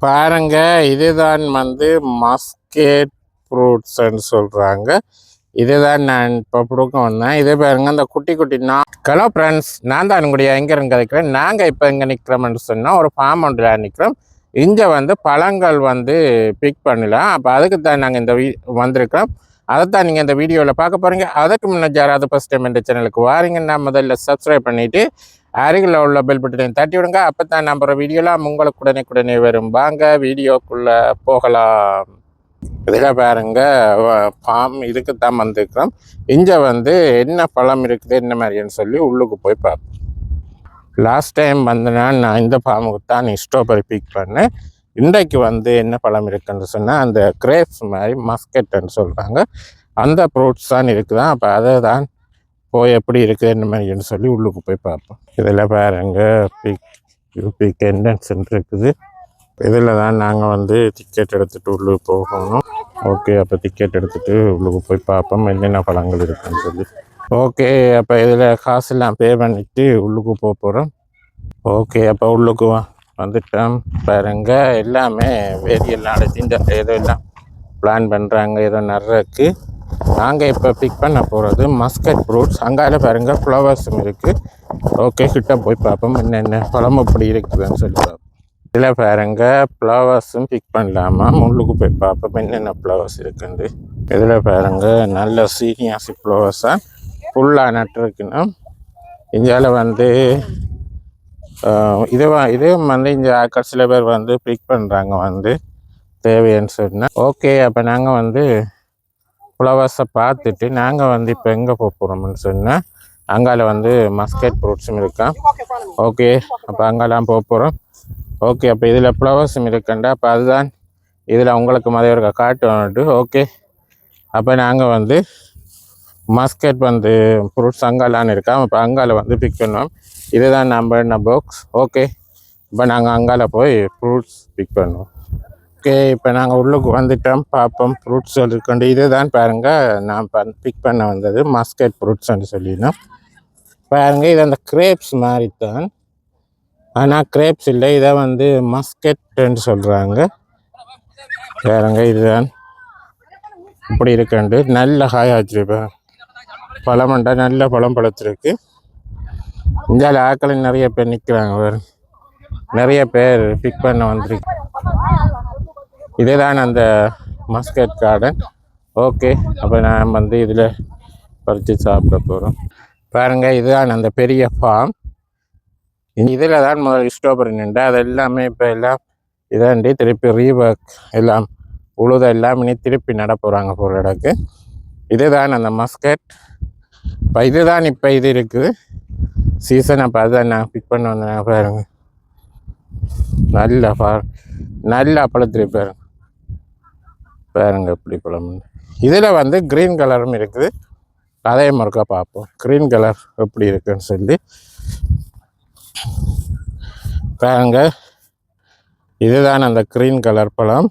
பாருங்க, இதுதான் வந்து மஸ்கேட் ஃப்ரூட்ஸ்ன்னு சொல்கிறாங்க. இதுதான் நான் இப்போ கொடுக்க வந்தேன். இதே பாருங்க, இந்த குட்டி குட்டி ஹலோ ஃப்ரெண்ட்ஸ், நான் தான் உங்களுடைய எங்கே கதைக்கிறேன். நாங்கள் இப்போ எங்கே நிற்கிறோம்னு சொன்னால் ஒரு ஃபார்ம் ஒன்றில் நிற்கிறோம். இங்கே வந்து பழங்கள் வந்து பிக் பண்ணலாம். அப்போ அதுக்கு தான் நாங்கள் இந்த வந்திருக்கிறோம். அதைத்தான் நீங்கள் இந்த வீடியோவில் பார்க்க போகிறீங்க. அதுக்கு முன்னே யாராவது ஃபஸ்ட் டைம் இந்த சேனலுக்கு வாரீங்கன்னா முதல்ல சப்ஸ்கிரைப் பண்ணிவிட்டு அருகில் உள்ள பெல் பட்டனை தட்டி விடுங்க. அப்போ தான் நம்புகிற வீடியோலாம் உங்களுக்கு உடனே வரும். வாங்க வீடியோக்குள்ளே போகலாம். இதில் பாருங்க, ஃபார்ம் இதுக்கு தான் வந்திருக்கிறோம். இங்கே வந்து என்ன பழம் இருக்குது என்ன மாதிரின்னு சொல்லி உள்ளுக்கு போய் பார்ப்போம். லாஸ்ட் டைம் வந்தேன்னா நான் இந்த ஃபார்முக்கு தான் ஸ்ட்ராபெரி பிக் பண்ணேன். இன்றைக்கு வந்து என்ன பழம் இருக்குன்னு சொன்னால் அந்த கிரேப்ஸ் மாதிரி மஸ்கெட்டுன்னு சொல்கிறாங்க. அந்த ஃப்ரூட்ஸ் தான் இருக்குதான். அப்போ அதை தான் போய் எப்படி இருக்குது என்ன மாதிரின்னு சொல்லி உள்ளுக்கு போய் பார்ப்போம். இதில் பாருங்க பிக் என்ட்ரன்ஸ் இருக்குது. இதில் தான் நாங்கள் வந்து டிக்கெட் எடுத்துகிட்டு உள்ளுக்கு போகணும். ஓகே, அப்போ டிக்கெட் எடுத்துகிட்டு உள்ளுக்கு போய் பார்ப்போம் என்னென்ன பழங்கள் இருக்குன்னு சொல்லி. ஓகே, அப்போ இதில் காசெல்லாம் பே பண்ணிவிட்டு உள்ளுக்கு போக போகிறோம். ஓகே, அப்போ உள்ளுக்கு வந்துட்டோம். பாருங்க, எல்லாமே வேதியெல்லாம் அடைச்சி இந்த ஏதோ எல்லாம் பிளான் பண்ணுறாங்க. ஏதோ நிறைய நாங்கள் இப்போ பிக் பண்ண போகிறது மஸ்கட் ஃப்ரூட்ஸ். அங்கால பாருங்கள் ஃப்ளவர்ஸும் இருக்குது. ஓகே, கிட்ட போய் பார்ப்போம் என்னென்ன பழம் அப்படி இருக்குதுன்னு சொல்லி பார்ப்போம். இதில் பாருங்க, ஃப்ளவர்ஸும் பிக் பண்ணலாமா, முள்ளுக்கு போய் பார்ப்போம் என்னென்ன ஃப்ளவர்ஸ் இருக்குன்னு. இதில் பாருங்க, நல்ல சீனியாசி ஃப்ளவர்ஸாக ஃபுல்லாக நட்டுருக்குன்னா. இந்தியாவில் வந்து இது வந்து இங்கே ஆக்கள் சில பேர் வந்து பிக் பண்ணுறாங்க வந்து தேவைன்னு சொன்னால். ஓகே, அப்போ நாங்கள் வந்து ஃப்ளவர்ஸை பார்த்துட்டு நாங்கள் வந்து இப்போ எங்கே போக போகிறோம்னு சொன்னால் அங்கால வந்து மஸ்கட் ஃப்ரூட்ஸும் இருக்கா. ஓகே, அப்போ அங்கெல்லாம் போக போகிறோம். ஓகே, அப்போ இதில் ஃப்ளவர்ஸும் இருக்குண்டா. அப்போ அதுதான் இதில் உங்களுக்கு மதியம் இருக்க காட்டு வந்துட்டு. ஓகே, அப்போ நாங்கள் வந்து மஸ்கட் வந்து ஃப்ரூட்ஸ் அங்காலான்னு இருக்கா. இப்போ அங்கால வந்து பிக் பண்ணுவோம். இதுதான் நம்ம பாக்ஸ். ஓகே, இப்போ நாங்கள் அங்கால போய் ஃப்ரூட்ஸ் பிக் பண்ணுவோம். ஓகே, இப்போ நாங்கள் உள்ளுக்கு வந்துட்டோம். பார்ப்போம் ஃப்ரூட்ஸ் இருக்கண்டு. இதுதான் பாருங்கள், நான் பிக் பண்ண வந்தது மஸ்கட் ஃப்ரூட்ஸ்ன்னு சொல்லினோம். பாருங்கள், இது அந்த கிரேப்ஸ் மாதிரி தான், ஆனால் கிரேப்ஸ் இல்லை. இதை வந்து மஸ்கட்ன்னு சொல்கிறாங்க. பாருங்க, இதுதான் இப்படி இருக்கண்டு. நல்ல காயாச்சிருப்பேன் பழமண்டா, நல்ல பழம் பழத்திருக்கு. இந்தியாவில் ஆக்களில் நிறைய பேர் நிற்கிறாங்க. நிறைய பேர் பிக் பண்ண வந்துருக்கு. இதுதான் அந்த மஸ்கட் கார்டன். ஓகே, அப்போ நான் வந்து இதில் பறித்து சாப்பிட போகிறோம். பாருங்கள், இதுதான் அந்த பெரிய ஃபார்ம். இதில் தான் முதல் ஸ்ட்ராபெரி நின்று அது எல்லாமே இப்போ எல்லாம் இதாண்டி திருப்பி ரீவர்க் எல்லாம் உழுத எல்லாம் இனி திருப்பி நட போகிறாங்க போகிற இடக்கு. இதுதான் அந்த மஸ்கட். இப்போ இதுதான் இப்போ இது இருக்குது சீசன். அப்போ அதுதான் நான் பிக் பண்ண வந்தேன். பாருங்க, நல்லா பழத்திரு பாருங்க. பாருங்க எப்படி பழம். இதில் வந்து க்ரீன் கலரும் இருக்குது. அதே முறைக்கா பார்ப்போம் க்ரீன் கலர் எப்படி இருக்குன்னு சொல்லி. பாருங்க, இதுதான் அந்த க்ரீன் கலர் பழம்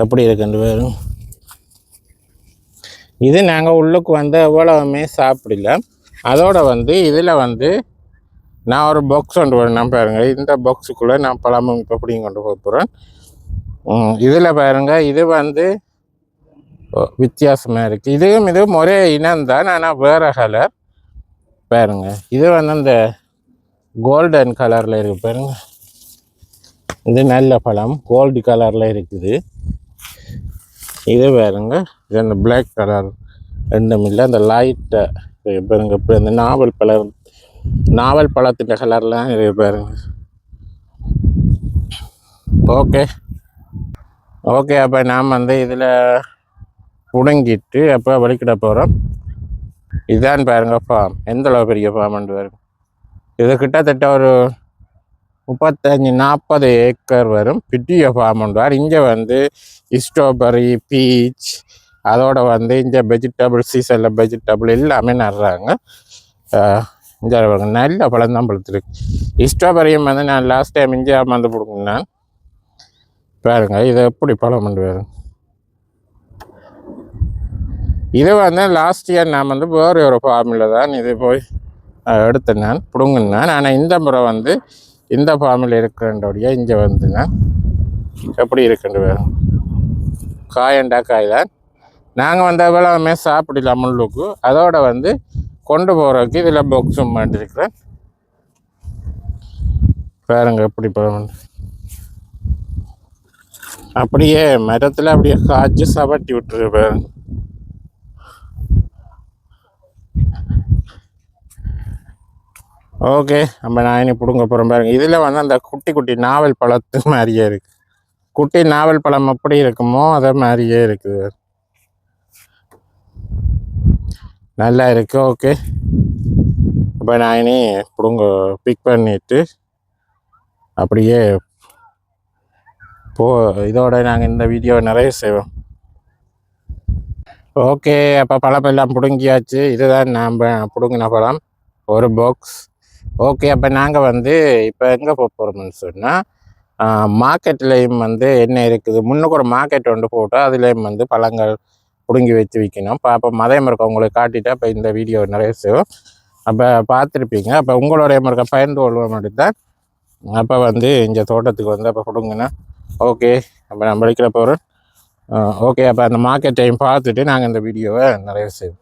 எப்படி இருக்குன்னு பாருங்க. இது நாங்கள் உள்ளுக்கு வந்து எவ்வளவுமே சாப்பிடல. அதோட வந்து இதில் வந்து நான் ஒரு பாக்ஸ் கொண்டு வரேன். பாருங்கள், இந்த பாக்ஸுக்குள்ளே நான் பழமும் இப்போ அப்படியும் கொண்டு போக போகிறேன். இதில் பாருங்கள், இது வந்து வித்தியாசமாக இருக்குது. இதுவும் ஒரே இனம்தான், ஆனால் வேறு கலர். பாருங்க, இது வந்து அந்த கோல்டன் கலரில் இருக்குது. பாருங்க, இது நல்ல பழம் கோல்டு கலரில் இருக்குது. இது பாருங்க, இது அந்த பிளாக் கலர் ரெண்டும் இல்லை, அந்த லைட்டை பாருங்க. இப்போ இந்த நாவல் பழத்தின் கலர்லாம் இது பாருங்க. ஓகே, அப்போ நாம் வந்து இதில் புடுங்கிட்டு அப்போ வலிக்கிட போகிறோம். இதுதான் பாருங்க ஃபார்ம், எந்த அளவு பெரிய ஃபார்ம்னு பாருங்க. இது கிட்டத்தட்ட ஒரு 35-40 ஏக்கர் வரும். பெரிய ஃபார்ம் ஒன்று. இங்கே வந்து ஸ்ட்ராபெரி, பீச், அதோட வந்து இங்கே வெஜிடபிள் சீசனில் வெஜிடபிள் எல்லாமே நடுறாங்க. இங்கே நல்ல பழம் தான் பழுத்துருக்கு. ஸ்ட்ராபெரியும் வந்து நான் லாஸ்ட் டைம் இங்கே வந்து கொடுக்குறேன். பாருங்க, இதை எப்படி பழம் பண்ணி பாருங்க. இது வந்து லாஸ்ட் இயர் நான் வந்து வேறு ஒரு ஃபார்மில் தான் இது போய் எடுத்தேன் நான் பிடுங்கினேன். ஆனால் இந்த முறை வந்து இந்த ஃபார்மில் இருக்கிறன்றோடைய இங்கே வந்து நான் எப்படி இருக்குன்ற வேறு காயண்டா காய் தான். நாங்கள் வந்து எவ்வளவுமே சாப்பிடலாம் முள்ளுக்கு. அதோட வந்து கொண்டு போகிறதுக்கு இதில் பாக்ஸும் பண்ணிருக்கிறேன். பாருங்க எப்படி அப்படியே மரத்தில் அப்படியே காய்ச்சி சவட்டி விட்டுரு பாருங்க. ஓகே, நம்ம நான் இனி பிடுங்க போகிறோம் பாருங்க. இதில் வந்து அந்த குட்டி குட்டி நாவல் பழத்து மாதிரியே இருக்குது. குட்டி நாவல் பழம் எப்படி இருக்குமோ அதே மாதிரியே இருக்குது. நல்லா இருக்கு. ஓகே, அப்போ நான் இனி பிடுங்க பிக் பண்ணிட்டு அப்படியே இதோட நாங்கள் இந்த வீடியோ நிறைய செய்வோம். ஓகே, அப்போ பழம் எல்லாம் பிடுங்கியாச்சு. இதுதான் நாம் பிடுங்கின பழம், ஒரு பாக்ஸ். ஓகே, அப்போ நாங்கள் வந்து இப்போ எங்கே போக போகிறோம்னு சொன்னால் மார்க்கெட்லேயும் வந்து என்ன இருக்குது, முன்னுக்கு ஒரு மார்க்கெட் ஒன்று போட்டு அதுலேயும் வந்து பழங்கள் பிடுங்கி வச்சு விற்கணும். அப்போ மதயம் இருக்க உங்களுக்கு காட்டிட்டு அப்போ இந்த வீடியோ நிறைய செய்வோம். அப்போ பார்த்துருப்பீங்க. அப்போ உங்களுடைய முறைக்க பயந்து கொள்வோம் தான் அப்போ வந்து இந்த தோட்டத்துக்கு வந்து அப்போ பிடுங்கினா. ஓகே, அப்போ நான் படிக்கிற போகிறேன். ஓகே, அப்போ அந்த மார்க்கெட் டைம் பார்த்துட்டு நாங்கள் இந்த வீடியோவை நிறைய செய்வோம்.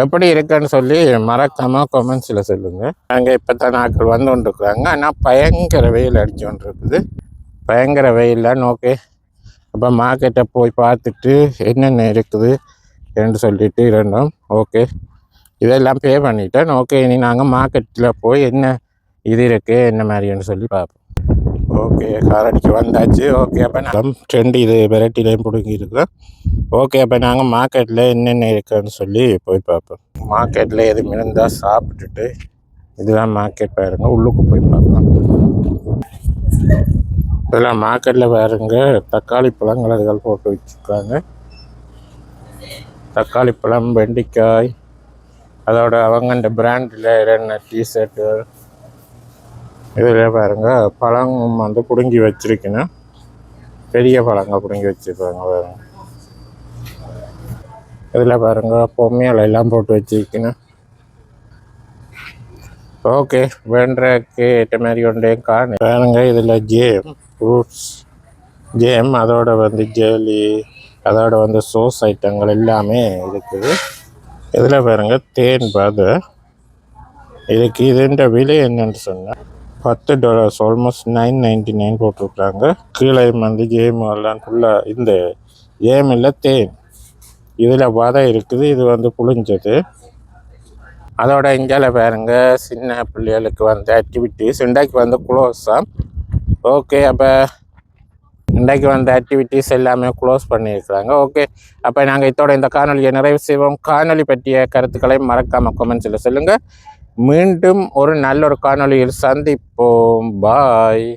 எப்படி இருக்குன்னு சொல்லி மறக்காமல் கமெண்ட்ஸில் சொல்லுங்கள். நாங்கள் இப்போ தான் நாட்கள் வந்து கொண்டிருக்குறாங்க. ஆனால் பயங்கர வெயில் அடித்து கொண்டிருக்குது, பயங்கர வெயிலான்னு. ஓகே, அப்போ மார்க்கெட்டை போய் பார்த்துட்டு என்னென்ன இருக்குது என்று சொல்லிட்டு இருந்தோம். ஓகே, இதெல்லாம் பே பண்ணிட்டேன். ஓகே, இனி நாங்கள் மார்க்கெட்டில் போய் என்ன இது இருக்குது என்ன மாதிரின்னு சொல்லி பார்ப்போம். ஓகே, காரடிக்கு வந்தாச்சு. ஓகே, அப்போ நான் ட்ரெண்டு இது வெரைட்டிலையும் பிடுங்கி இருக்கிறோம். ஓகே, அப்போ நாங்கள் மார்க்கெட்டில் என்னென்ன இருக்குன்னு சொல்லி போய் பார்ப்போம். மார்க்கெட்டில் எது இருந்தால் சாப்பிட்டுட்டு இதெல்லாம் மார்க்கெட் பாருங்க, உள்ளுக்கு போய் பார்ப்போம். இதெல்லாம் மார்க்கெட்டில் பாருங்க, தக்காளி பழங்கள் அதுகள் போட்டு வச்சுருக்காங்க. தக்காளி பழம், வெண்டிக்காய், அதோட அவங்க இந்த பிராண்டில் என்ன டிஷர்ட்டு இதில் பாருங்கள் பழம் வந்து பிடுங்கி வச்சுருக்கணும். பெரிய பழங்கள் பிடுங்கி வச்சுருக்காங்க பாருங்க. இதில் பாருங்கள் பொம்மையால் எல்லாம் போட்டு வச்சுருக்கணும். ஓகே, வேண்டக்கு ஏற்ற மாதிரி ஒன்றே காணு பாருங்க. இதில் ஜேம், ஃப்ரூட்ஸ் ஜேம், அதோட வந்து ஜெலி, அதோட வந்து சோஸ் ஐட்டங்கள் எல்லாமே இருக்குது. இதில் பாருங்கள் தேன் பாது இதுக்கு. இதுன்ற விலை என்னன்னு சொன்னால் $10, ஆல்மோஸ்ட் $9.99 போட்டிருக்குறாங்க. கீழே வந்து ஜேம் எல்லாம் ஃபுல்லாக இந்த ஜேம் இல்லை தேன். இதில் வதை இருக்குது, இது வந்து புளிஞ்சது. அதோட இங்கால பாருங்க சின்ன பிள்ளைகளுக்கு வந்து ஆக்டிவிட்டீஸ் இன்றைக்கு வந்து க்ளோஸாக. ஓகே, அப்போ இன்றைக்கு வந்து ஆக்டிவிட்டீஸ் எல்லாமே க்ளோஸ் பண்ணியிருக்கிறாங்க. ஓகே, அப்போ நாங்கள் இதோட இந்த காணொலியை நிறைவு செய்வோம். காணொலி பற்றிய கருத்துக்களை மறக்காமல் கமெண்ட்ஸில் சொல்லுங்கள். மீண்டும் ஒரு நல்ல ஒரு காணொலியில் சந்திப்போம். பாய்.